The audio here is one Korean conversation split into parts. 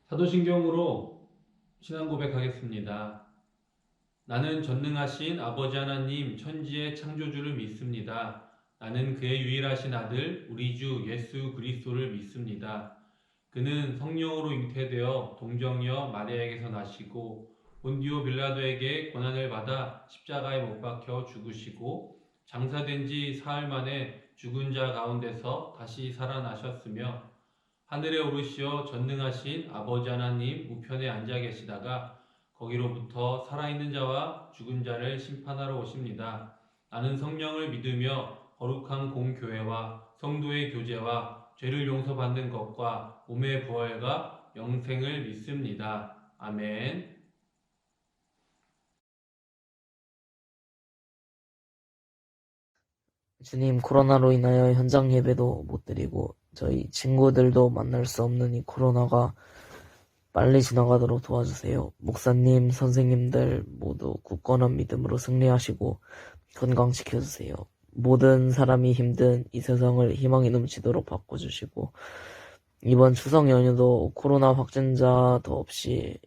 사도신경으로 신앙 고백하겠습니다. 나는 전능하신 아버지 하나님 천지의 창조주를 믿습니다. 나는 그의 유일하신 아들 우리 주 예수 그리스도를 믿습니다. 그는 성령으로 잉태되어 동정녀 마리아에게서 나시고 본디오 빌라도에게 고난을 받아 십자가에 못 박혀 죽으시고 장사된 지 사흘 만에 죽은 자 가운데서 다시 살아나셨으며 하늘에 오르시어 전능하신 아버지 하나님 우편에 앉아 계시다가 거기로부터 살아있는 자와 죽은 자를 심판하러 오십니다. 나는 성령을 믿으며 거룩한 공교회와 성도의 교제와 죄를 용서받는 것과 몸의 부활과 영생을 믿습니다. 아멘. 주님, 코로나로 인하여 현장 예배도 못 드리고 저희 친구들도 만날 수 없는 이 코로나가 빨리 지나가도록 도와주세요. 목사님, 선생님들 모두 굳건한 믿음으로 승리하시고 건강시켜주세요. 모든 사람이 힘든 이 세상을 희망이 넘치도록 바꿔주시고 이번 추석 연휴도 코로나 확진자 더 없이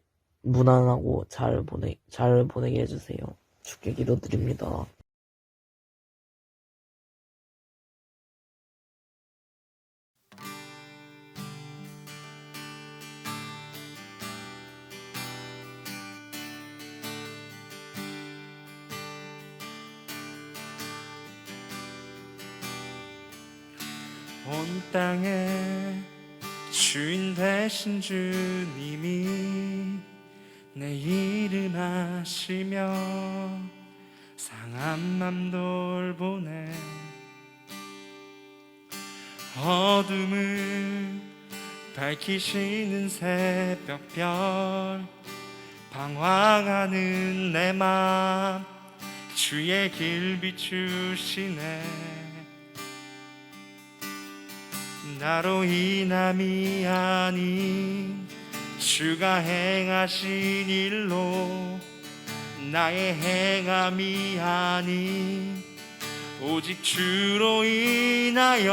무난하고 잘 보내게 해주세요. 주께 기도드립니다. 온 땅의 주인 되신 주님이 내 이름 아시며 상한 맘 돌보네. 어둠을 밝히시는 새벽별 방황하는 내 맘 주의 길 비추시네. 나로 인함이 아닌 주가 행하신 일로 나의 행함이 아닌 오직 주로 인하여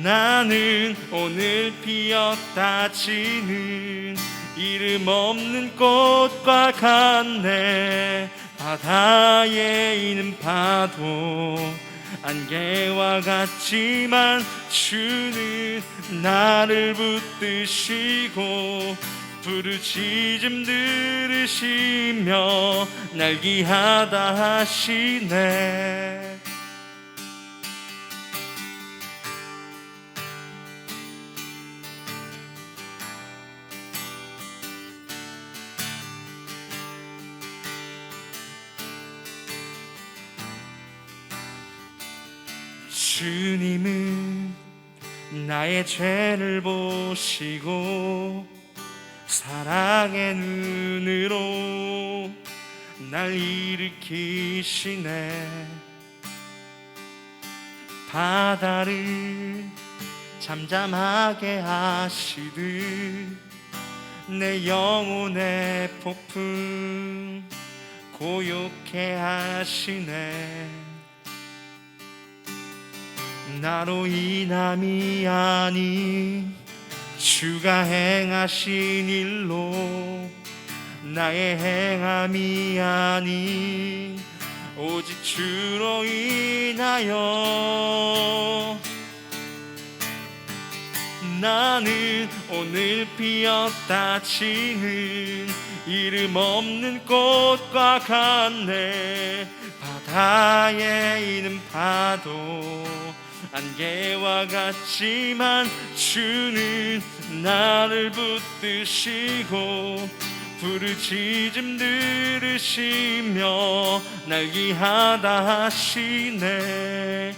나는 오늘 피었다 지는 이름 없는 꽃과 같네. 바다에 있는 파도 안개와 같지만 주는 나를 붙드시고 부르짖음 들으시며 날 귀하다 하시네. 주님은 나의 죄를 보시고 사랑의 눈으로 날 일으키시네. 바다를 잠잠하게 하시듯 내 영혼의 폭풍 고요케 하시네. 나로 인함이 아닌 주가 행하신 일로 나의 행함이 아닌 오직 주로 인하여 나는 오늘 피었다 지는 이름 없는 꽃과 같네. 바다에 있는 파도 안개와 같지만 주는 나를 붙드시고 부르짖음 들으시며 날 귀하다 하시네.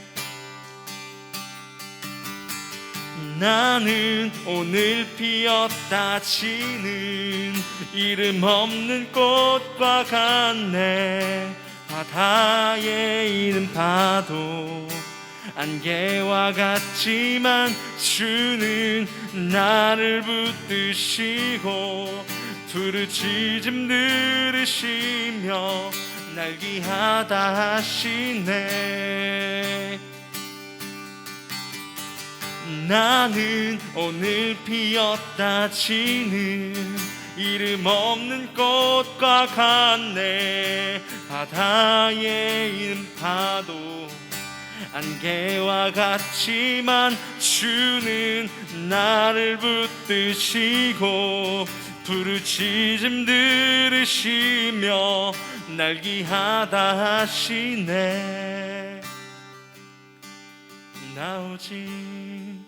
나는 오늘 피었다 지는 이름 없는 꽃과 같네. 바다에 있는 파도 안개와 같지만 주는 나를 붙드시고 부르짖음 들으시며 날 귀하다 하시네. 나는 오늘 피었다 지는 이름 없는 꽃과 같네. 바다에 있는 파도 안개와 같지만 주는 나를 붙드시고 부르짖음 들으시며 날기하다 하시네. 나오지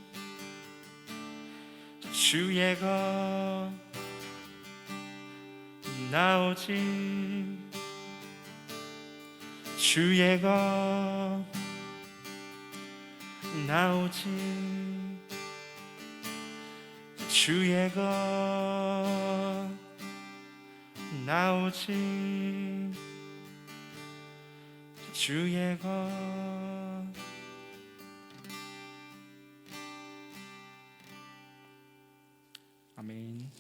주의 것 나오지 주의 것 나오지 주의 것 나오지 주의 것. 아멘.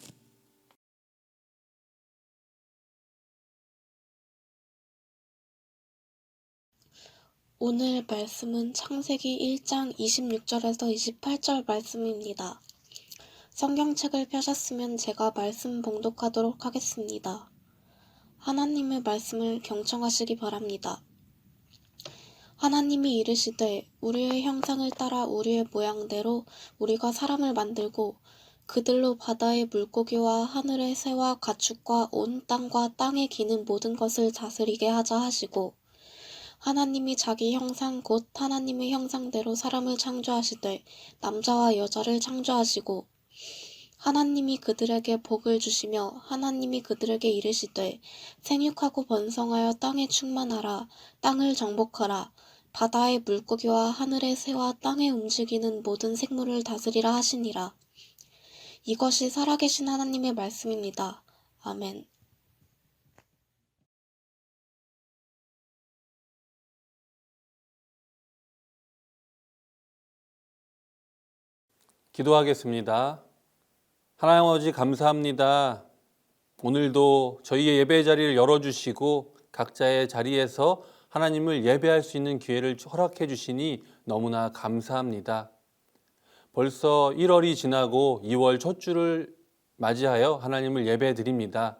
오늘 말씀은 창세기 1장 26절에서 28절 말씀입니다. 성경책을 펴셨으면 제가 말씀 봉독하도록 하겠습니다. 하나님의 말씀을 경청하시기 바랍니다. 하나님이 이르시되 우리의 형상을 따라 우리의 모양대로 우리가 사람을 만들고 그들로 바다의 물고기와 하늘의 새와 가축과 온 땅과 땅에 기는 모든 것을 다스리게 하자 하시고 하나님이 자기 형상 곧 하나님의 형상대로 사람을 창조하시되 남자와 여자를 창조하시고 하나님이 그들에게 복을 주시며 하나님이 그들에게 이르시되 생육하고 번성하여 땅에 충만하라. 땅을 정복하라. 바다의 물고기와 하늘의 새와 땅에 움직이는 모든 생물을 다스리라 하시니라. 이것이 살아계신 하나님의 말씀입니다. 아멘. 기도하겠습니다. 하나님 아버지 감사합니다. 오늘도 저희의 예배 자리를 열어주시고 각자의 자리에서 하나님을 예배할 수 있는 기회를 허락해 주시니 너무나 감사합니다. 벌써 1월이 지나고 2월 첫 주를 맞이하여 하나님을 예배 드립니다.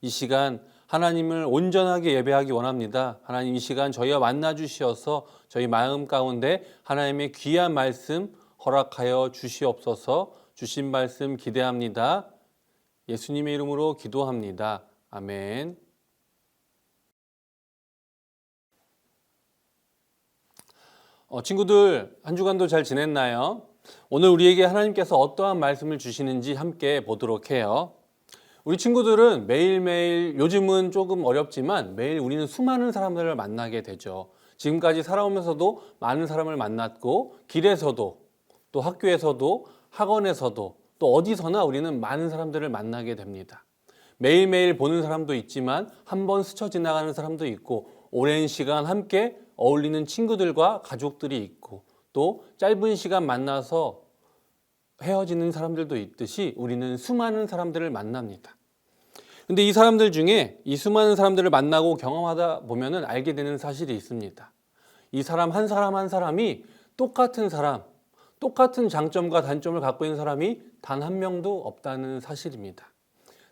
이 시간 하나님을 온전하게 예배하기 원합니다. 하나님 이 시간 저희와 만나 주시어서 저희 마음 가운데 하나님의 귀한 말씀 허락하여 주시옵소서. 주신 말씀 기대합니다. 예수님의 이름으로 기도합니다. 아멘. 친구들 한 주간도 잘 지냈나요? 오늘 우리에게 하나님께서 어떠한 말씀을 주시는지 함께 보도록 해요. 우리 친구들은 매일매일, 요즘은 조금 어렵지만 매일 우리는 수많은 사람들을 만나게 되죠. 지금까지 살아오면서도 많은 사람을 만났고 길에서도 또 학교에서도 학원에서도 또 어디서나 우리는 많은 사람들을 만나게 됩니다. 매일매일 보는 사람도 있지만 한 번 스쳐 지나가는 사람도 있고 오랜 시간 함께 어울리는 친구들과 가족들이 있고 또 짧은 시간 만나서 헤어지는 사람들도 있듯이 우리는 수많은 사람들을 만납니다. 근데 이 사람들 중에 이 수많은 사람들을 만나고 경험하다 보면은 알게 되는 사실이 있습니다. 이 사람 한 사람이 똑같은 사람, 똑같은 장점과 단점을 갖고 있는 사람이 단 한 명도 없다는 사실입니다.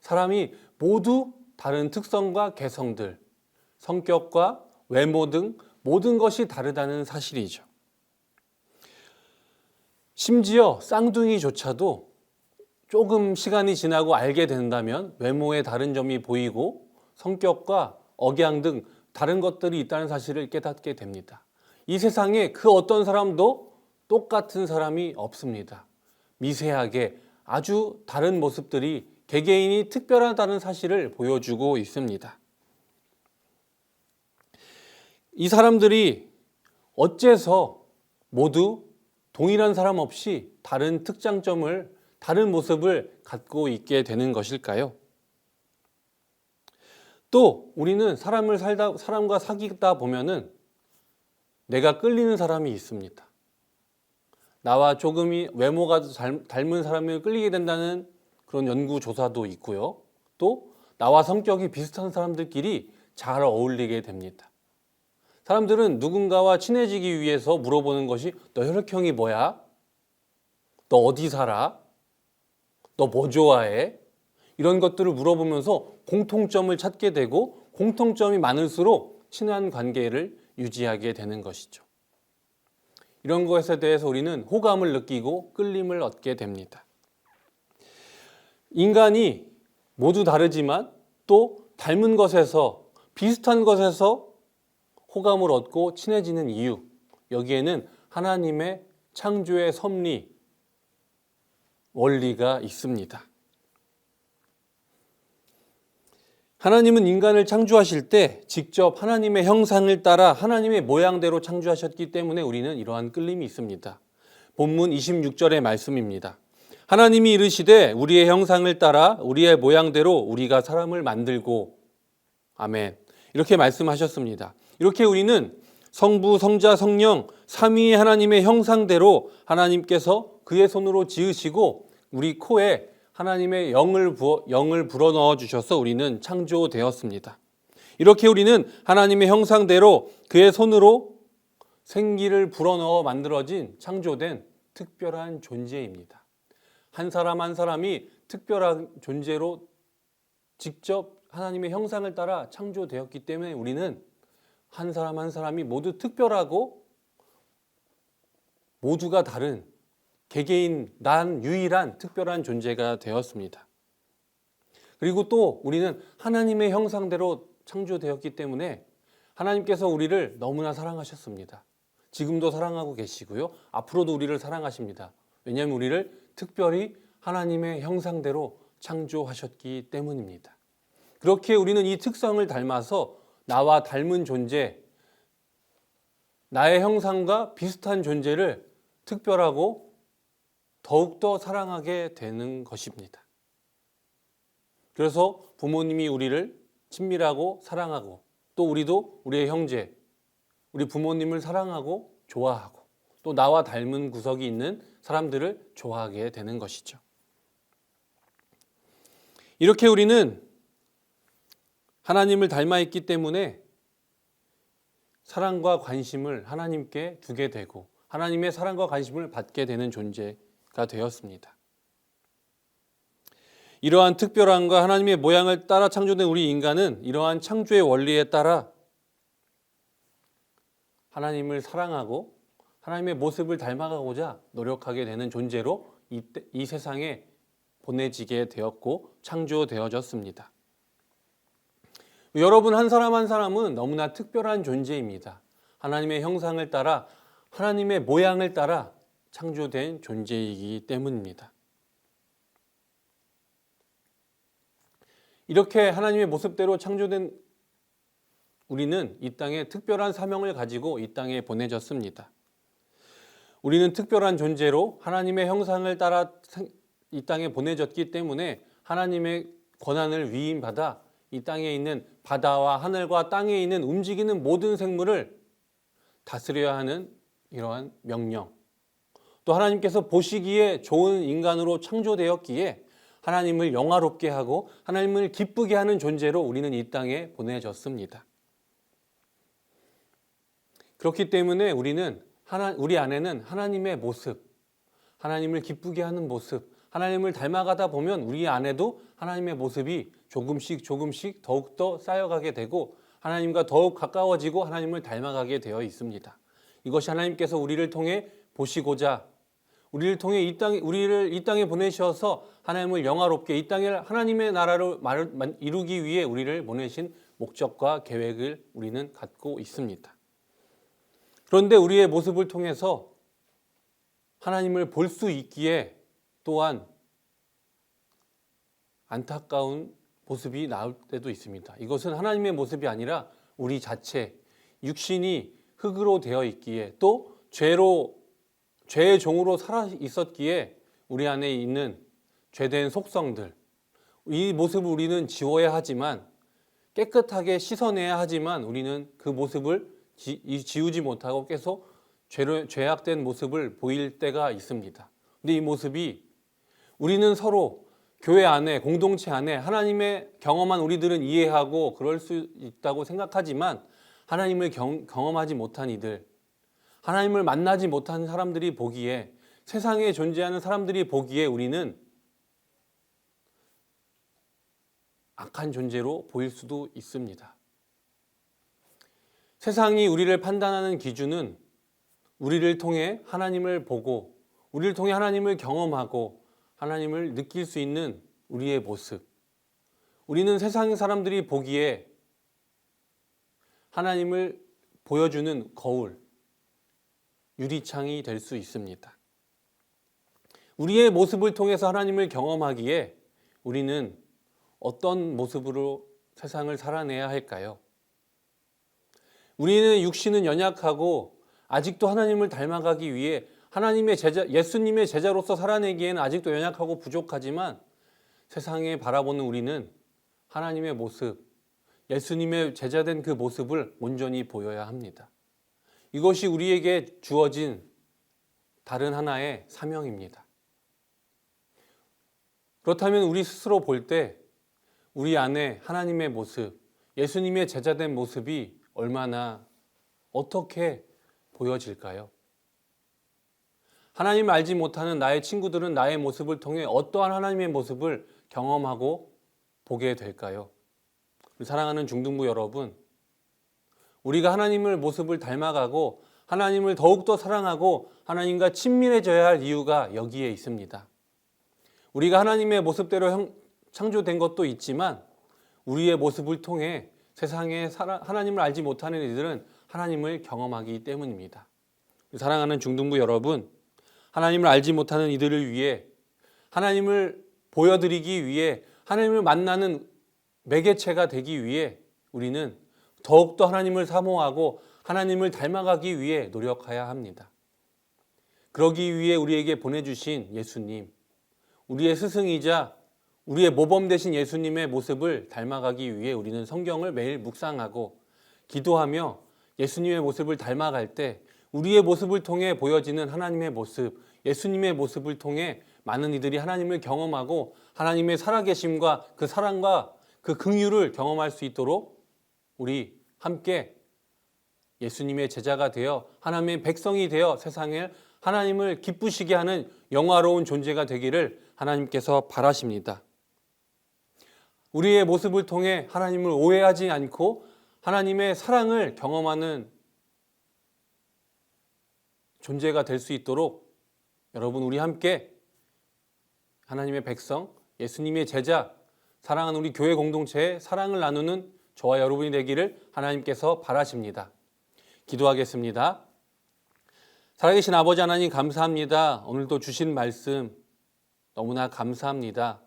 사람이 모두 다른 특성과 개성들, 성격과 외모 등 모든 것이 다르다는 사실이죠. 심지어 쌍둥이조차도 조금 시간이 지나고 알게 된다면 외모에 다른 점이 보이고 성격과 억양 등 다른 것들이 있다는 사실을 깨닫게 됩니다. 이 세상에 그 어떤 사람도 똑같은 사람이 없습니다. 미세하게 아주 다른 모습들이 개개인이 특별하다는 사실을 보여주고 있습니다. 이 사람들이 어째서 모두 동일한 사람 없이 다른 특장점을, 다른 모습을 갖고 있게 되는 것일까요? 또 우리는 사람과 사귀다 보면은 내가 끌리는 사람이 있습니다. 나와 조금이 외모가 닮은 사람을 끌리게 된다는 그런 연구 조사도 있고요. 또 나와 성격이 비슷한 사람들끼리 잘 어울리게 됩니다. 사람들은 누군가와 친해지기 위해서 물어보는 것이 너 혈액형이 뭐야? 너 어디 살아? 너 뭐 좋아해? 이런 것들을 물어보면서 공통점을 찾게 되고 공통점이 많을수록 친한 관계를 유지하게 되는 것이죠. 이런 것에 대해서 우리는 호감을 느끼고 끌림을 얻게 됩니다. 인간이 모두 다르지만 또 닮은 것에서 비슷한 것에서 호감을 얻고 친해지는 이유, 여기에는 하나님의 창조의 섭리, 원리가 있습니다. 하나님은 인간을 창조하실 때 직접 하나님의 형상을 따라 하나님의 모양대로 창조하셨기 때문에 우리는 이러한 끌림이 있습니다. 본문 26절의 말씀입니다. 하나님이 이르시되 우리의 형상을 따라 우리의 모양대로 우리가 사람을 만들고, 아멘, 이렇게 말씀하셨습니다. 이렇게 우리는 성부, 성자, 성령 삼위의 하나님의 형상대로 하나님께서 그의 손으로 지으시고 우리 코에 하나님의 영을 불어넣어 주셔서 우리는 창조되었습니다. 이렇게 우리는 하나님의 형상대로 그의 손으로 생기를 불어넣어 만들어진 창조된 특별한 존재입니다. 한 사람 한 사람이 특별한 존재로 직접 하나님의 형상을 따라 창조되었기 때문에 우리는 한 사람 한 사람이 모두 특별하고 모두가 다른 개개인 난 유일한 특별한 존재가 되었습니다. 그리고 또 우리는 하나님의 형상대로 창조되었기 때문에 하나님께서 우리를 너무나 사랑하셨습니다. 지금도 사랑하고 계시고요. 앞으로도 우리를 사랑하십니다. 왜냐하면 우리를 특별히 하나님의 형상대로 창조하셨기 때문입니다. 그렇게 우리는 이 특성을 닮아서 나와 닮은 존재, 나의 형상과 비슷한 존재를 특별하고 더욱더 사랑하게 되는 것입니다. 그래서 부모님이 우리를 친밀하고 사랑하고 또 우리도 우리의 형제, 우리 부모님을 사랑하고 좋아하고 또 나와 닮은 구석이 있는 사람들을 좋아하게 되는 것이죠. 이렇게 우리는 하나님을 닮아 있기 때문에 사랑과 관심을 하나님께 두게 되고 하나님의 사랑과 관심을 받게 되는 존재가 되었습니다. 이러한 특별함과 하나님의 모양을 따라 창조된 우리 인간은 이러한 창조의 원리에 따라 하나님을 사랑하고 하나님의 모습을 닮아가고자 노력하게 되는 존재로 이 세상에 보내지게 되었고 창조되어졌습니다. 여러분 한 사람 한 사람은 너무나 특별한 존재입니다. 하나님의 형상을 따라 하나님의 모양을 따라 창조된 존재이기 때문입니다. 이렇게 하나님의 모습대로 창조된 우리는 이 땅에 특별한 사명을 가지고 이 땅에 보내졌습니다. 우리는 특별한 존재로 하나님의 형상을 따라 이 땅에 보내졌기 때문에 하나님의 권한을 위임받아 이 땅에 있는 바다와 하늘과 땅에 있는 움직이는 모든 생물을 다스려야 하는 이러한 명령, 또 하나님께서 보시기에 좋은 인간으로 창조되었기에 하나님을 영화롭게 하고 하나님을 기쁘게 하는 존재로 우리는 이 땅에 보내졌습니다. 그렇기 때문에 우리 안에는 하나님의 모습, 하나님을 기쁘게 하는 모습, 하나님을 닮아가다 보면 우리 안에도 하나님의 모습이 조금씩 더욱더 쌓여가게 되고 하나님과 더욱 가까워지고 하나님을 닮아가게 되어 있습니다. 이것이 하나님께서 우리를 통해 보시고자 우리를 통해 우리를 이 땅에 보내셔서 하나님을 영화롭게 이 땅에 하나님의 나라를 이루기 위해 우리를 보내신 목적과 계획을 우리는 갖고 있습니다. 그런데 우리의 모습을 통해서 하나님을 볼 수 있기에 또한 안타까운 모습이 나올 때도 있습니다. 이것은 하나님의 모습이 아니라 우리 자체, 육신이 흙으로 되어 있기에 또 죄의 종으로 살아 있었기에 우리 안에 있는 죄된 속성들, 이 모습을 우리는 지워야 하지만 깨끗하게 씻어내야 하지만 우리는 그 모습을 지우지 못하고 계속 죄악된 모습을 보일 때가 있습니다. 근데 이 모습이 우리는 서로 교회 안에 공동체 안에 하나님의 경험한 우리들은 이해하고 그럴 수 있다고 생각하지만 하나님을 경험하지 못한 이들, 하나님을 만나지 못한 사람들이 보기에 세상에 존재하는 사람들이 보기에 우리는 악한 존재로 보일 수도 있습니다. 세상이 우리를 판단하는 기준은 우리를 통해 하나님을 보고 우리를 통해 하나님을 경험하고 하나님을 느낄 수 있는 우리의 모습. 우리는 세상 사람들이 보기에 하나님을 보여주는 거울, 유리창이 될 수 있습니다. 우리의 모습을 통해서 하나님을 경험하기에 우리는 어떤 모습으로 세상을 살아내야 할까요? 우리는 육신은 연약하고 아직도 하나님을 닮아가기 위해 하나님의 제자, 예수님의 제자로서 살아내기에는 아직도 연약하고 부족하지만 세상에 바라보는 우리는 하나님의 모습, 예수님의 제자된 그 모습을 온전히 보여야 합니다. 이것이 우리에게 주어진 다른 하나의 사명입니다. 그렇다면 우리 스스로 볼 때 우리 안에 하나님의 모습, 예수님의 제자된 모습이 얼마나 어떻게 보여질까요? 하나님을 알지 못하는 나의 친구들은 나의 모습을 통해 어떠한 하나님의 모습을 경험하고 보게 될까요? 사랑하는 중등부 여러분, 우리가 하나님의 모습을 닮아가고 하나님을 더욱더 사랑하고 하나님과 친밀해져야 할 이유가 여기에 있습니다. 우리가 하나님의 모습대로 창조된 것도 있지만 우리의 모습을 통해 세상에 하나님을 알지 못하는 이들은 하나님을 경험하기 때문입니다. 사랑하는 중등부 여러분, 하나님을 알지 못하는 이들을 위해 하나님을 보여드리기 위해 하나님을 만나는 매개체가 되기 위해 우리는 더욱더 하나님을 사모하고 하나님을 닮아가기 위해 노력해야 합니다. 그러기 위해 우리에게 보내주신 예수님, 우리의 스승이자 우리의 모범 되신 예수님의 모습을 닮아가기 위해 우리는 성경을 매일 묵상하고 기도하며 예수님의 모습을 닮아갈 때 우리의 모습을 통해 보여지는 하나님의 모습, 예수님의 모습을 통해 많은 이들이 하나님을 경험하고 하나님의 살아계심과 그 사랑과 그 긍휼을 경험할 수 있도록 우리 함께 예수님의 제자가 되어 하나님의 백성이 되어 세상에 하나님을 기쁘시게 하는 영화로운 존재가 되기를 하나님께서 바라십니다. 우리의 모습을 통해 하나님을 오해하지 않고 하나님의 사랑을 경험하는 존재가 될 수 있도록 여러분 우리 함께 하나님의 백성, 예수님의 제자, 사랑하는 우리 교회 공동체에 사랑을 나누는 저와 여러분이 되기를 하나님께서 바라십니다. 기도하겠습니다. 살아계신 아버지 하나님 감사합니다. 오늘도 주신 말씀 너무나 감사합니다.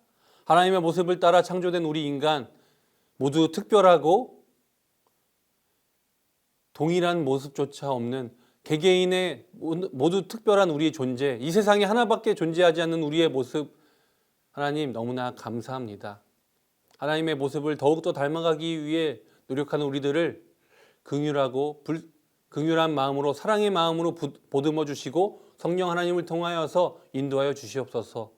하나님의 모습을 따라 창조된 우리 인간 모두 특별하고 동일한 모습조차 없는 개개인의 모두 특별한 우리의 존재, 이 세상에 하나밖에 존재하지 않는 우리의 모습, 하나님 너무나 감사합니다. 하나님의 모습을 더욱더 닮아가기 위해 노력하는 우리들을 긍휼한 마음으로, 사랑의 마음으로 보듬어 주시고 성령 하나님을 통하여서 인도하여 주시옵소서.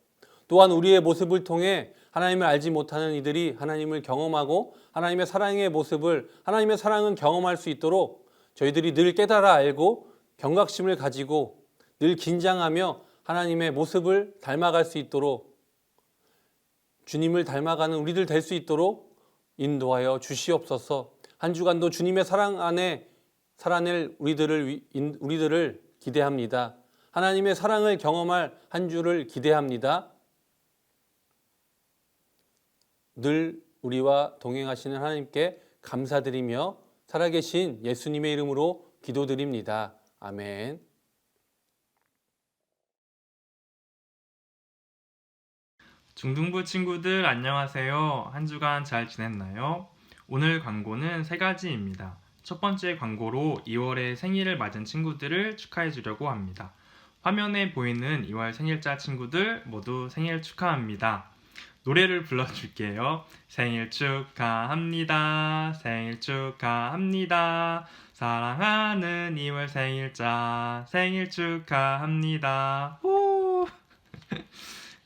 또한 우리의 모습을 통해 하나님을 알지 못하는 이들이 하나님을 경험하고 하나님의 사랑의 모습을, 하나님의 사랑은 경험할 수 있도록 저희들이 늘 깨달아 알고 경각심을 가지고 늘 긴장하며 하나님의 모습을 닮아갈 수 있도록, 주님을 닮아가는 우리들 될 수 있도록 인도하여 주시옵소서. 한 주간도 주님의 사랑 안에 살아낼 우리들을 기대합니다. 하나님의 사랑을 경험할 한 주를 기대합니다. 늘 우리와 동행하시는 하나님께 감사드리며 살아계신 예수님의 이름으로 기도드립니다. 아멘. 중등부 친구들 안녕하세요. 한 주간 잘 지냈나요? 오늘 광고는 3가지입니다. 첫 번째 광고로 2월에 생일을 맞은 친구들을 축하해 주려고 합니다. 화면에 보이는 2월 생일자 친구들 모두 생일 축하합니다. 노래를 불러줄게요. 생일 축하합니다. 생일 축하합니다. 사랑하는 2월 생일자 생일 축하합니다. 후!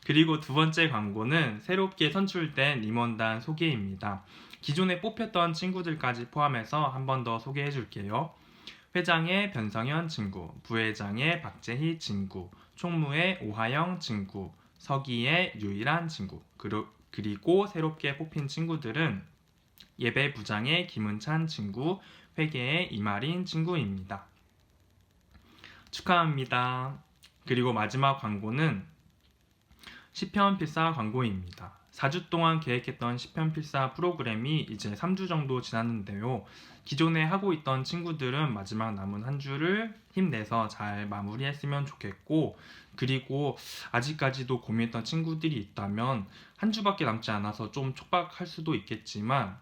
그리고 두 번째 광고는 새롭게 선출된 임원단 소개입니다. 기존에 뽑혔던 친구들까지 포함해서 한 번 더 소개해 줄게요. 회장의 변성현 친구, 부회장의 박재희 친구, 총무의 오하영 친구, 서기의 유일한 친구, 그리고 새롭게 뽑힌 친구들은 예배부장의 김은찬 친구, 회계의 이마린 친구입니다. 축하합니다. 그리고 마지막 광고는 시편 필사 광고입니다. 4주 동안 계획했던 시편 필사 프로그램이 이제 3주 정도 지났는데요. 기존에 하고 있던 친구들은 마지막 남은 한 주를 힘내서 잘 마무리했으면 좋겠고, 그리고 아직까지도 고민했던 친구들이 있다면 한 주밖에 남지 않아서 좀 촉박할 수도 있겠지만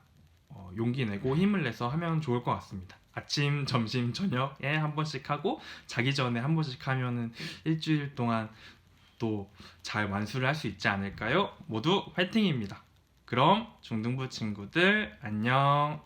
용기 내고 힘을 내서 하면 좋을 것 같습니다. 아침, 점심, 저녁에 한 번씩 하고 자기 전에 한 번씩 하면은 일주일 동안 또 잘 완수를 할 수 있지 않을까요? 모두 화이팅입니다. 그럼 중등부 친구들 안녕.